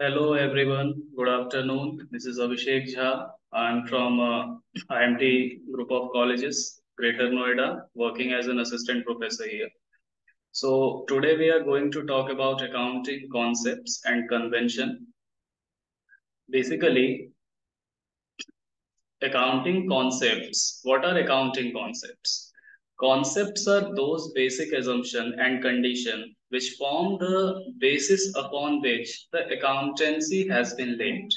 Hello everyone, good afternoon. This is Abhishek Jha. I'm from IIMT group of colleges, Greater Noida, working as an assistant professor here. So today we are going to talk about accounting concepts and convention. Basically, accounting concepts. What are accounting concepts? Concepts are those basic assumption and condition which form the basis upon which the accountancy has been laid.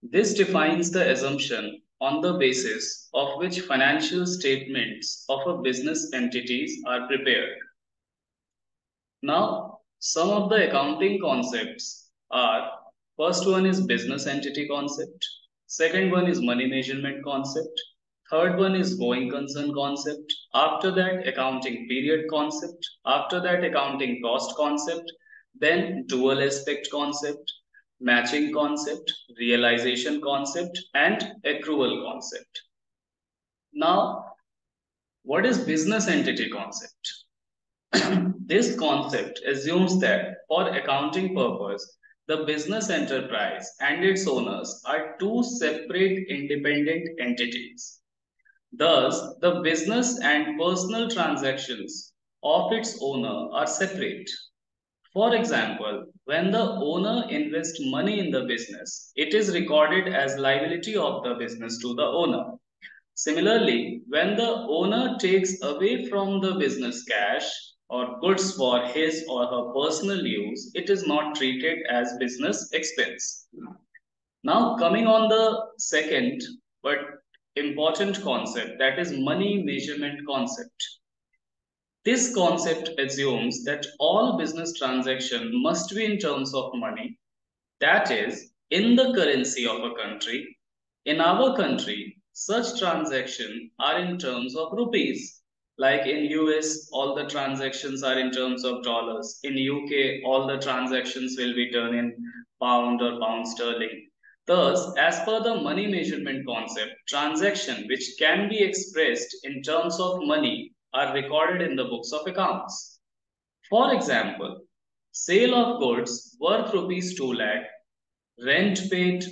This defines the assumption on the basis of which financial statements of a business entities are prepared. Now, some of the accounting concepts are: first one is business entity concept, second one is money measurement concept, third one is going concern concept, after that accounting period concept, after that accounting cost concept, then dual aspect concept, matching concept, realization concept, and accrual concept. Now, what is business entity concept? This concept assumes that for accounting purpose, the business enterprise and its owners are two separate independent entities. Thus, the business and personal transactions of its owner are separate. For example, when the owner invests money in the business, it is recorded as liability of the business to the owner. Similarly, when the owner takes away from the business cash or goods for his or her personal use, it is not treated as business expense. Now, coming on the second but important concept, that is money measurement concept. This concept assumes that all business transaction must be in terms of money, that is, in the currency of a country. In our country, such transactions are in terms of rupees. Like in US, all the transactions are in terms of dollars. In UK, all the transactions will be done in pound or pound sterling. Thus, as per the money measurement concept, transaction which can be expressed in terms of money are recorded in the books of accounts. For example, sale of goods worth rupees 2 lakh, rent paid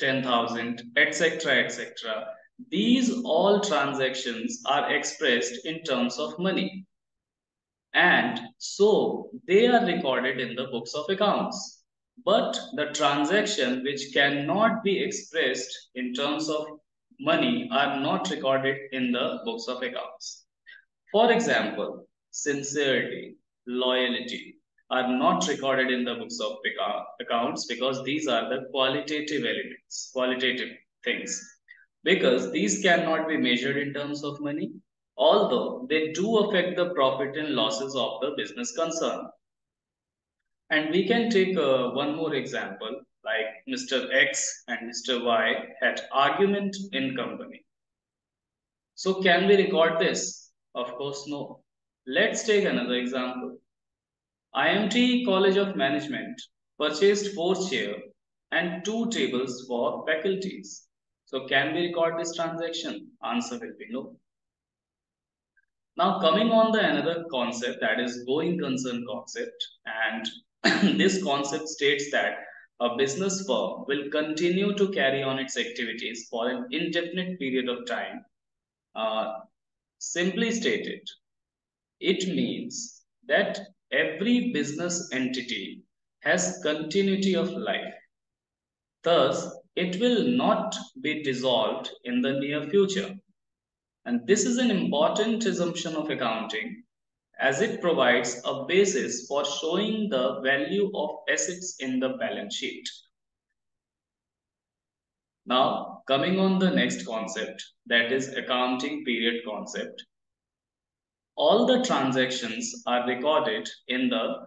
10,000, etc., etc. These all transactions are expressed in terms of money, and so they are recorded in the books of accounts. But the transaction which cannot be expressed in terms of money are not recorded in the books of accounts. For example, sincerity, loyalty are not recorded in the books of accounts because these are the qualitative elements, qualitative things. Because these cannot be measured in terms of money, although they do affect the profit and losses of the business concern. And we can take one more example, like Mr. X and Mr. Y had argument in company. So can we record this? Of course, no. Let's take another example. IIMT College of Management purchased 4 chairs and 2 tables for faculties. So can we record this transaction? Answer will be no. Now coming on the another concept, that is going concern concept, and this concept states that a business firm will continue to carry on its activities for an indefinite period of time. Uh, Simply stated, it means that every business entity has continuity of life. Thus, it will not be dissolved in the near future. And this is an important assumption of accounting as it provides a basis for showing the value of assets in the balance sheet. Now, coming on the next concept, that is accounting period concept. All the transactions are recorded in the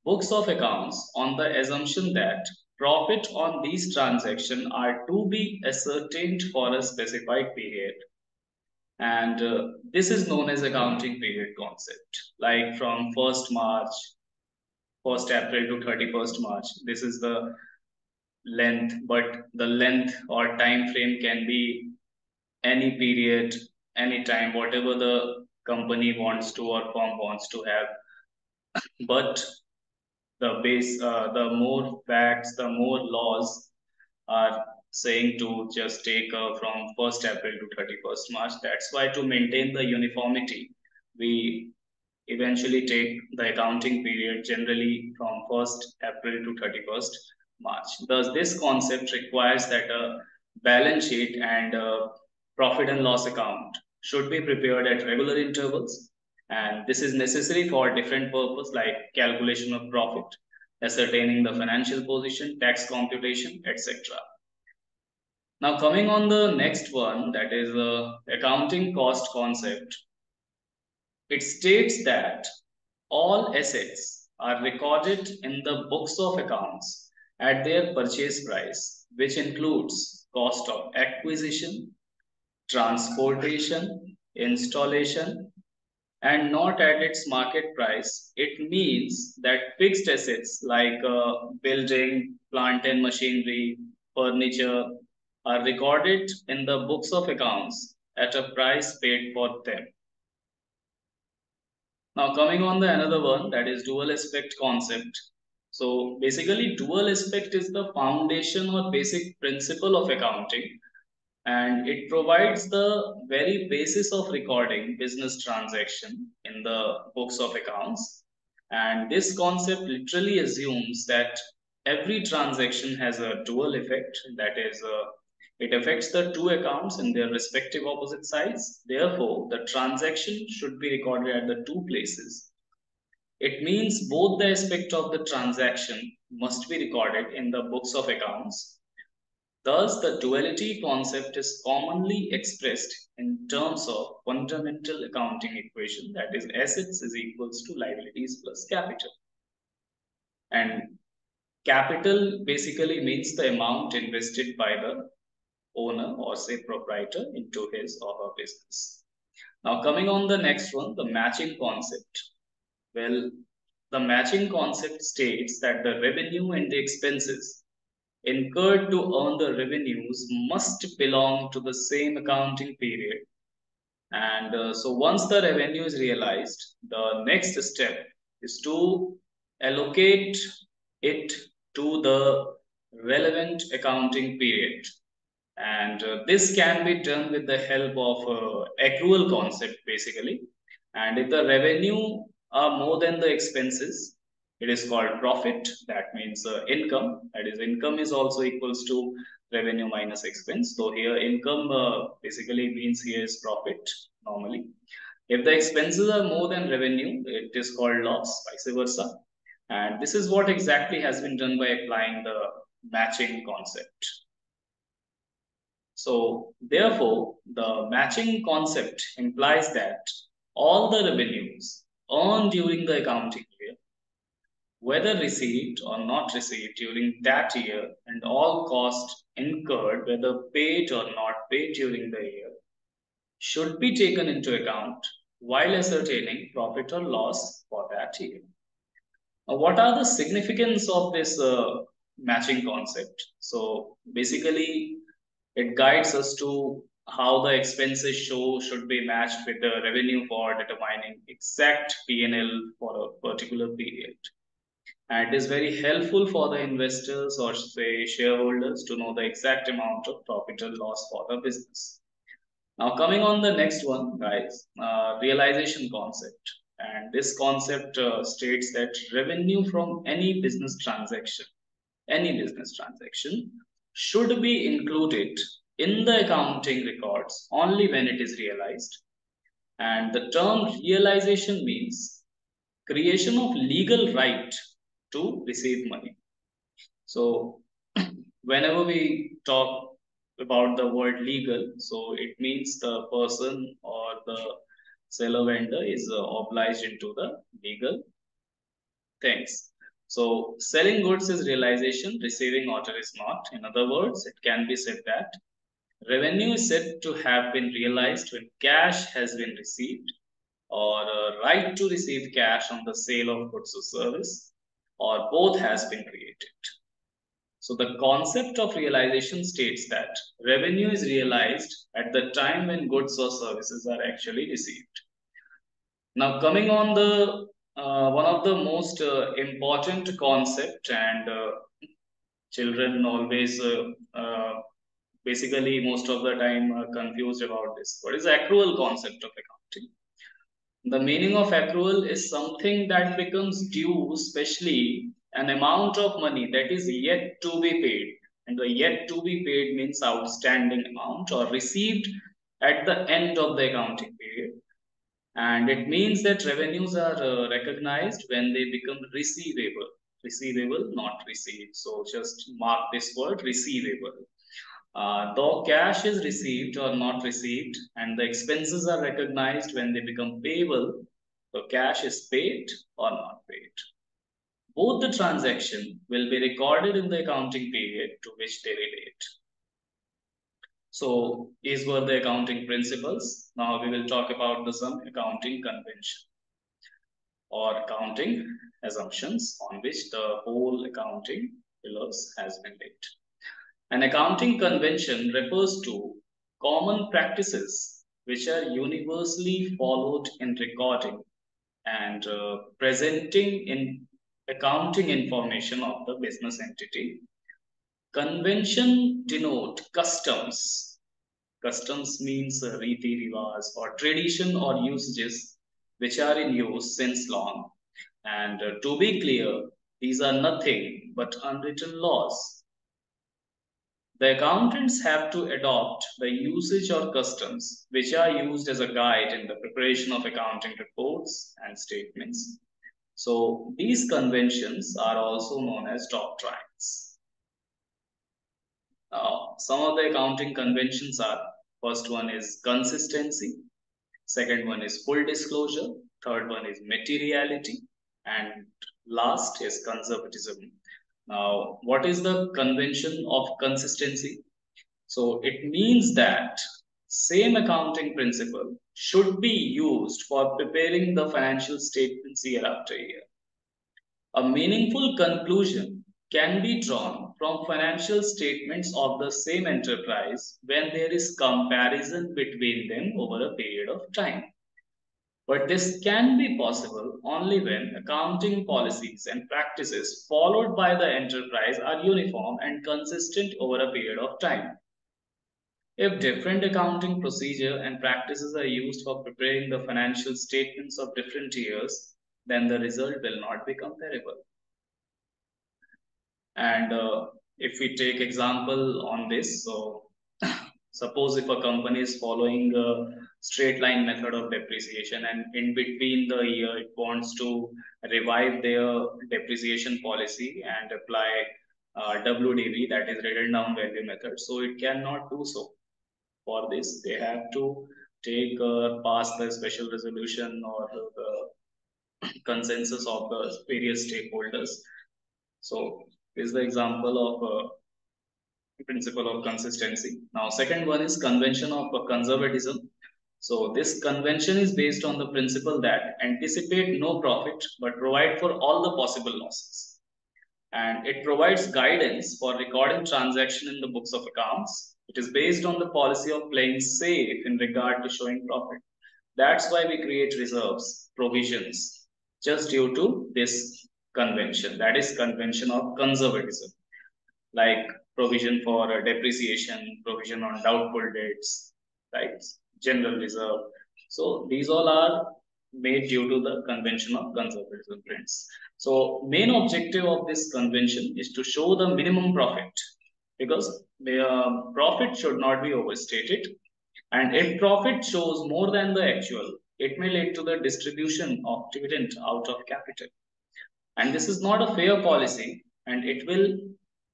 books of accounts on the assumption that profit on these transactions are to be ascertained for a specified period. And this is known as accounting period concept, like from 1st March, 1st April to 31st March. This is the length, but the length or time frame can be any period, any time, whatever the company wants to or firm wants to have. But the more facts, the more laws are saying to just take from 1st April to 31st March. That's why to maintain the uniformity, we eventually take the accounting period generally from 1st April to 31st March. Thus, this concept requires that a balance sheet and a profit and loss account should be prepared at regular intervals. And this is necessary for different purposes like calculation of profit, ascertaining the financial position, tax computation, etc. Now, coming on the next one, that is accounting cost concept. It states that all assets are recorded in the books of accounts at their purchase price, which includes cost of acquisition, transportation, installation, and not at its market price. It means that fixed assets like building, plant and machinery, furniture are recorded in the books of accounts at a price paid for them. Now coming on the another one, that is dual aspect concept. So basically dual aspect is the foundation or basic principle of accounting, and it provides the very basis of recording business transaction in the books of accounts. And this concept literally assumes that every transaction has a dual effect, that is it affects the two accounts in their respective opposite sides. Therefore, the transaction should be recorded at the two places. It means both the aspect of the transaction must be recorded in the books of accounts. Thus, the duality concept is commonly expressed in terms of fundamental accounting equation, that is assets is equals to liabilities plus capital. And capital basically means the amount invested by the owner or say proprietor into his or her business. Now coming on the next one, the matching concept. Well, the matching concept states that the revenue and the expenses incurred to earn the revenues must belong to the same accounting period. And so once the revenue is realized, the next step is to allocate it to the relevant accounting period. And this can be done with the help of accrual concept basically. And if the revenue are more than the expenses, it is called profit. That means income. That is income is also equals to revenue minus expense. So here income basically means here is profit normally. If the expenses are more than revenue, it is called loss, vice versa. And this is what exactly has been done by applying the matching concept. So therefore, the matching concept implies that all the revenues earned during the accounting year, whether received or not received during that year, and all costs incurred, whether paid or not paid during the year, should be taken into account while ascertaining profit or loss for that year. Now, what are the significance of this matching concept? So basically, it guides us to how the expenses should be matched with the revenue for determining exact P&L for a particular period. And it is very helpful for the investors or say shareholders to know the exact amount of profit or loss for the business. Now coming on the next one, guys, realization concept. And this concept states that revenue from any business transaction should be included in the accounting records only when it is realized. And the term realization means creation of legal right to receive money. So whenever we talk about the word legal, so it means the person or the seller vendor is obliged into the legal things. So selling goods is realization, receiving order is not. In other words, it can be said that revenue is said to have been realized when cash has been received, or a right to receive cash on the sale of goods or service, or both has been created. So the concept of realization states that revenue is realized at the time when goods or services are actually received. Now coming on the One of the most important concept, and children always basically most of the time are confused about this. What is the accrual concept of accounting? The meaning of accrual is something that becomes due, especially an amount of money that is yet to be paid. And the yet to be paid means outstanding amount or received at the end of the accounting period. And it means that revenues are recognized when they become receivable. Receivable, not received. So just mark this word receivable. Though cash is received or not received, and the expenses are recognized when they become payable, so cash is paid or not paid. Both the transaction will be recorded in the accounting period to which they relate. So these were the accounting principles. Now we will talk about some accounting convention or accounting assumptions on which the whole accounting pillars has been laid. An accounting convention refers to common practices which are universally followed in recording and presenting in accounting information of the business entity. Convention denote customs. Customs means riti rivaj or tradition or usages which are in use since long. And to be clear, these are nothing but unwritten laws. The accountants have to adopt the usage or customs which are used as a guide in the preparation of accounting reports and statements. So these conventions are also known as doctrines. Now, some of the accounting conventions are: first one is consistency, second one is full disclosure, third one is materiality, and last is conservatism. Now, what is the convention of consistency? So it means that same accounting principle should be used for preparing the financial statements year after year. A meaningful conclusion can be drawn from financial statements of the same enterprise when there is comparison between them over a period of time. But this can be possible only when accounting policies and practices followed by the enterprise are uniform and consistent over a period of time. If different accounting procedure and practices are used for preparing the financial statements of different years, then the result will not be comparable. And if we take example on this, so suppose if a company is following a straight line method of depreciation and in between the year it wants to revive their depreciation policy and apply WDV, that is written down value method, so it cannot do so. For this, they have to take pass the special resolution or the consensus of the various stakeholders. So this is the example of principle of consistency. Now, second one is convention of conservatism. So this convention is based on the principle that anticipate no profit but provide for all the possible losses. And it provides guidance for recording transaction in the books of accounts. It is based on the policy of playing safe in regard to showing profit. That's why we create reserves, provisions, just due to this convention. That is convention of conservatism, like provision for depreciation, provision on doubtful debts, right? General reserve. So these all are made due to the convention of conservatism, friends. So main objective of this convention is to show the minimum profit, because the profit should not be overstated. And if profit shows more than the actual, it may lead to the distribution of dividend out of capital. And this is not a fair policy, and it will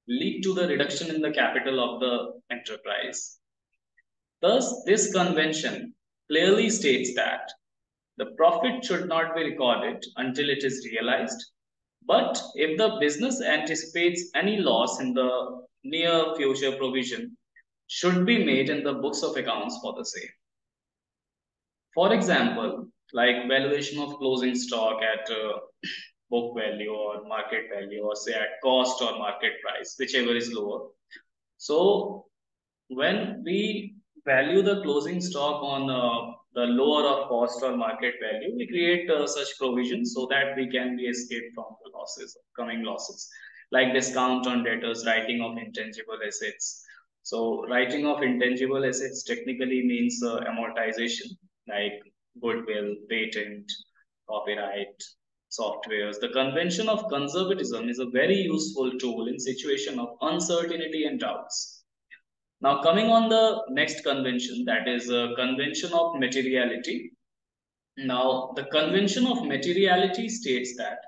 lead to the reduction in the capital of the enterprise. Thus, this convention clearly states that the profit should not be recorded until it is realized. But if the business anticipates any loss in the near future, provision should be made in the books of accounts for the same. For example, like valuation of closing stock at book value or market value, or say at cost or market price, whichever is lower. So when we value the closing stock on the lower of cost or market value, we create such provisions so that we can be escaped from the losses, coming losses, like discount on debtors, writing of intangible assets. So writing of intangible assets technically means amortization, like goodwill, patent, copyright, softwares. The convention of conservatism is a very useful tool in situation of uncertainty and doubts. Now, coming on the next convention, that is a convention of materiality. Now, the convention of materiality states that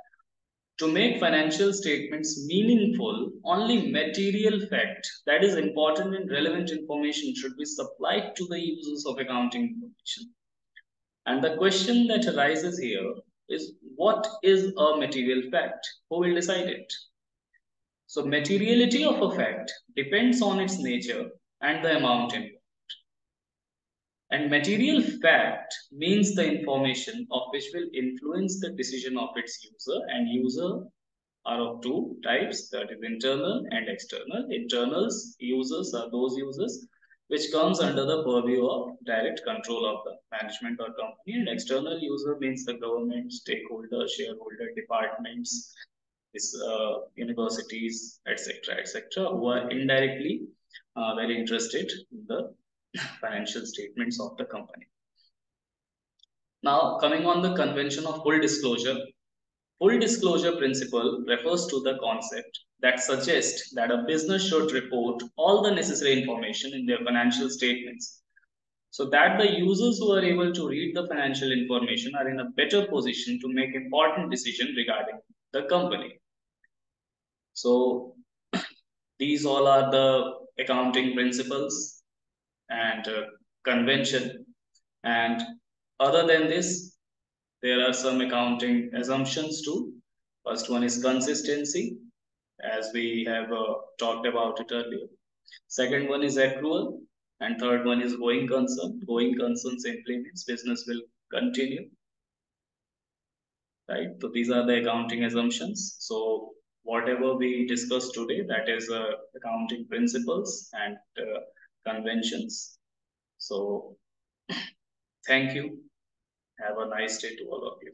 to make financial statements meaningful, only material fact, that is important and relevant information, should be supplied to the users of accounting information. And the question that arises here is, what is a material fact? Who will decide it? So materiality of a fact depends on its nature and the amount involved. And material fact means the information of which will influence the decision of its user, and user are of two types, that is internal and external. Internals users are those users which comes under the purview of direct control of the management or company, and external user means the government, stakeholder, shareholder, departments, universities, etc., who are indirectly very interested in the financial statements of the company. Now, coming on the convention of full disclosure. Full disclosure principle refers to the concept that suggests that a business should report all the necessary information in their financial statements so that the users who are able to read the financial information are in a better position to make important decisions regarding the company. So these all are the accounting principles and convention. And other than this, there are some accounting assumptions too. First one is consistency, as we have talked about it earlier. Second one is accrual, and third one is going concern. Going concern simply means business will continue, right? So these are the accounting assumptions. So whatever we discussed today, that is accounting principles and conventions. So thank you. Have a nice day to all of you.